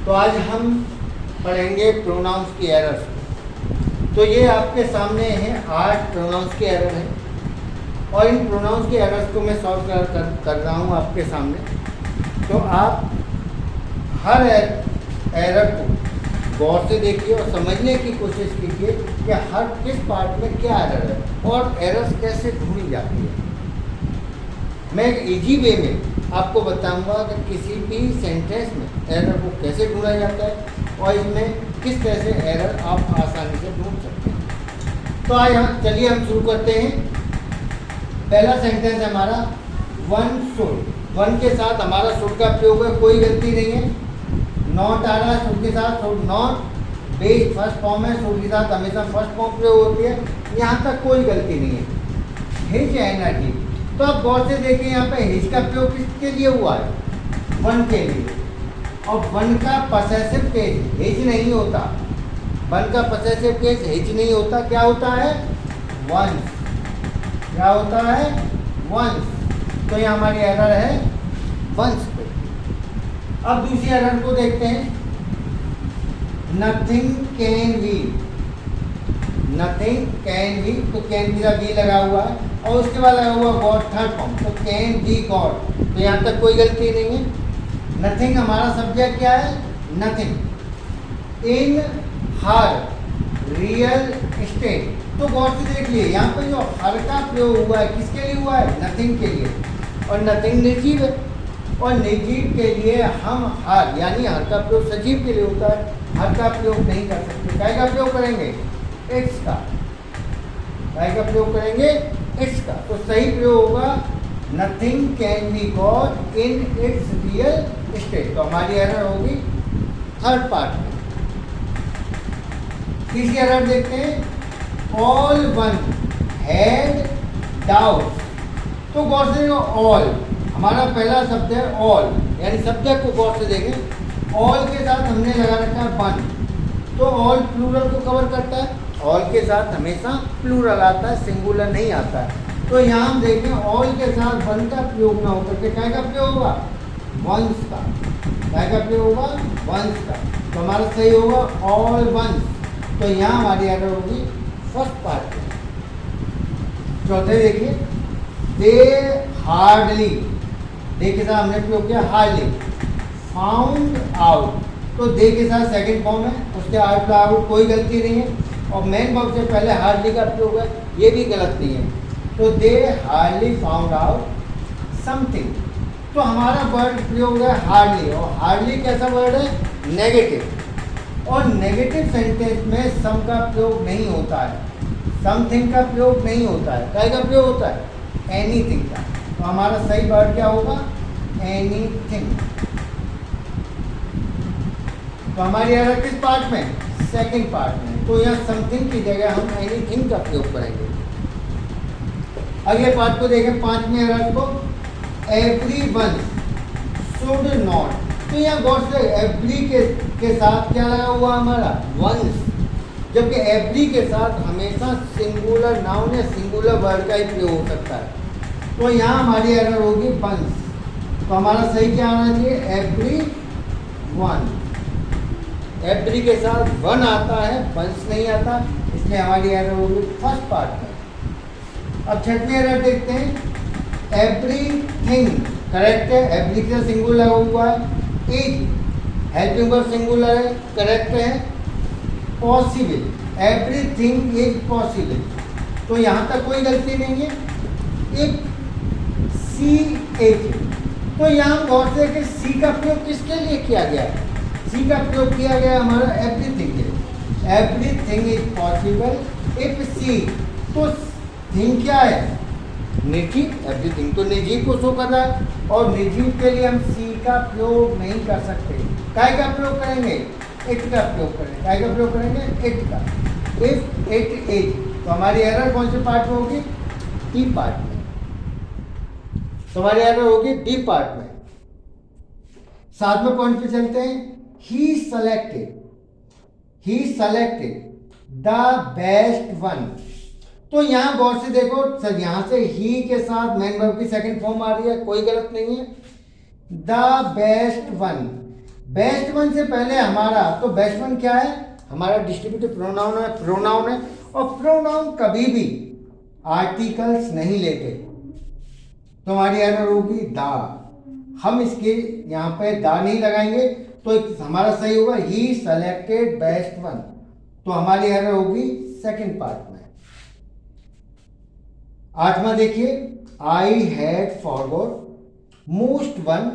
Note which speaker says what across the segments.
Speaker 1: तो आज हम पढ़ेंगे प्रोनाउंस की एरर्स। तो ये आपके सामने हैं 8 प्रोनाउंस की एरर हैं और इन प्रोनाउंस की एरर्स को मैं सॉल्व कर रहा हूँ आपके सामने। तो आप हर एरर को गौर से देखिए और समझने की कोशिश कीजिए कि हर किस पार्ट में क्या एरर है और एरर्स कैसे ढूंढी जाती है। मैं एक इजी वे में आपको बताऊंगा कि किसी भी सेंटेंस में एरर को कैसे ढूंढा जाता है और इसमें किस तरह से एरर आप आसानी से ढूंढ सकते हैं। तो आज चलिए हम शुरू करते हैं। पहला सेंटेंस है हमारा वन शुड। वन के साथ हमारा शुड का प्रयोग है, कोई गलती नहीं है। नॉट आ रहा है शुड के साथ, should not. Base first form है, शुड के साथ हमेशा फर्स्ट फॉर्म प्रयोग होती है, यहाँ तक कोई गलती नहीं है। हिज एनर्जी, तो आप गौर से देखिए यहाँ पे हिज का प्रयोग किसके लिए हुआ है? वन के लिए। और वन का पसेसिव केस हिज नहीं होता। वन का पसेसिव केस हिज नहीं होता, क्या होता है? वंस। क्या होता है? वंस। तो ये हमारी एरर है वंस पे। अब दूसरी एरर को देखते हैं। Nothing can be. Nothing can be, तो कैन बी का बी लगा हुआ है और उसके बाद लगा हुआ गॉड थर्ड फॉर्म, तो कैन बी गॉड। तो यहाँ तक कोई गलती नहीं है। नथिंग हमारा सब्जेक्ट क्या है? नथिंग। इन हर रियल स्टेट, तो गौर से देख लिए यहाँ पर जो हर का प्रयोग हुआ है किसके लिए हुआ है? नथिंग के लिए। और नथिंग निर्जीव है और निर्जीव के लिए हम हर यानी हर का प्रयोग सजीव के लिए होता है, हर का प्रयोग नहीं कर सकते। काय का प्रयोग करेंगे? इट्स का। काय का प्रयोग करेंगे? इट्स का। तो सही प्रयोग होगा nothing can be God in its real estate. तो हमारी एरर होगी थर्ड पार्ट में। तीसरी एरर देखते हैं। ऑल वन हैड डाउट, तो गौर से ऑल हमारा पहला शब्द है ऑल, यानी सब्जेक्ट को गौर से देखें। ऑल के साथ हमने लगा रखा है वन, तो ऑल प्लूरल को कवर करता है। ऑल के साथ हमेशा प्लूरल आता है, सिंगुलर नहीं आता है। तो यहाँ हम देखें ऑल के साथ वन का प्रयोग ना होकर के काय का प्रयोग होगा? वंस का। काय का प्रयोग होगा? वंस का। तो हमारा सही होगा ऑल वंस। तो यहाँ हमारी एरर होगी फर्स्ट पार्ट में। चौथे देखिए, दे हार्डली, दे के साथ हमने प्रयोग किया हार्डली। फाउंड आउट, तो दे के साथ सेकंड फॉर्म है, उसके आउट कोई गलती नहीं है और मेन वर्ब से पहले हार्डली का प्रयोग है, ये भी गलत नहीं है। तो दे हार्डली फाउंड आउट समथिंग, तो हमारा वर्ड प्रयोग है हार्डली। और हार्डली कैसा वर्ड है? नेगेटिव। और नेगेटिव सेंटेंस में सम का प्रयोग नहीं होता है, समथिंग का प्रयोग नहीं होता है। काय का प्रयोग होता है? एनीथिंग का। तो हमारा सही वर्ड क्या होगा? एनीथिंग। तो हमारी एरर किस पार्ट में? सेकंड पार्ट में। तो यहाँ समथिंग की जगह हम एनीथिंग का प्रयोग करेंगे। अगले पार्ट को देखें, पांचवी एरर को। एवरीवन शुड नॉट, तो यहाँ गौर से एवरी के साथ क्या लगा हुआ हमारा? वंस, जबकि एवरी के साथ हमेशा सिंगुलर नाउन या सिंगुलर वर्ड का ही प्रयोग हो सकता है। तो यहाँ हमारी एरर होगी वंस। तो हमारा सही क्या आना चाहिए? Every one. एवरी के साथ वन आता है, वंस नहीं आता, इसलिए हमारी एरर होगी फर्स्ट पार्ट में। अब छठवीं एरर देखते हैं। एवरीथिंग करेक्ट है, एवरी का सिंगुलर लगा हुआ है। इज हेल्पिंग वर्ब सिंगुलर है, करेक्ट है। पॉसिबल, एवरीथिंग इज पॉसिबल, तो यहाँ तक कोई गलती नहीं है। इफ सी एच, तो यहाँ गौर से कि सी का प्रयोग किसके लिए किया गया है? सी का प्रयोग किया गया हमारा एवरीथिंग के लिए। एवरीथिंग इज पॉसिबल इफ सी, तो थिंग क्या है? निर्जीव। एवरीथिंग तो निर्जीव को शो कर रहा है और निर्जीव के लिए हम सी का प्रयोग नहीं कर सकते। काय का प्रयोग करेंगे? इट का प्रयोग करेंगे। काय का प्रयोग करेंगे? इट का। इफ इट इज, तो हमारी एरर कौन से पार्ट में होगी? डी पार्ट में। तो हमारी एरर होगी डी पार्ट में। सातवें पॉइंट पे चलते हैं। ही सेलेक्टेड द बेस्ट वन, तो यहाँ गौर से देखो सर, यहाँ से ही के साथ मेन वर्ब की सेकंड फॉर्म आ रही है, कोई गलत नहीं है। The best one, best one से पहले हमारा, तो बेस्ट वन क्या है, हमारा डिस्ट्रीब्यूटिव प्रोनाउन है, और प्रोनाउन कभी भी आर्टिकल्स नहीं लेते, तो हमारी एरर होगी दा। हम इसके यहाँ पे दा नहीं लगाएंगे तो हमारा सही होगा ही सेलेक्टेड बेस्ट वन, तो हमारी एरर होगी सेकंड पार्ट में। आठवां देखिए, I had forgot most one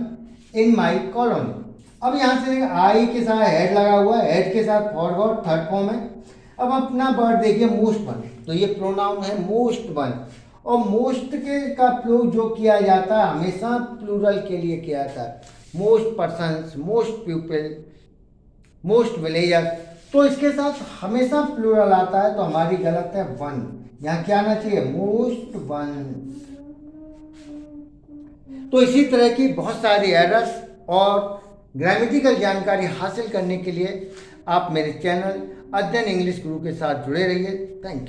Speaker 1: in my colony. अब यहां से आई के साथ हेड लगा हुआ है, हेड के साथ फॉरगॉट थर्ड फॉर्म है। अब अपना वर्ड देखिए मोस्ट वन, तो ये प्रोनाउन है मोस्ट वन, और मोस्ट के का प्रयोग जो किया जाता है हमेशा प्लूरल के लिए किया जाता है, most persons, most people, most villagers, तो इसके साथ हमेशा प्लूरल आता है, तो हमारी गलत है वन, यहाँ क्या आना चाहिए मोस्ट वन। तो इसी तरह की बहुत सारी एरर्स और ग्रामेटिकल जानकारी हासिल करने के लिए आप मेरे चैनल अध्ययन इंग्लिश गुरु के साथ जुड़े रहिए। Thank you.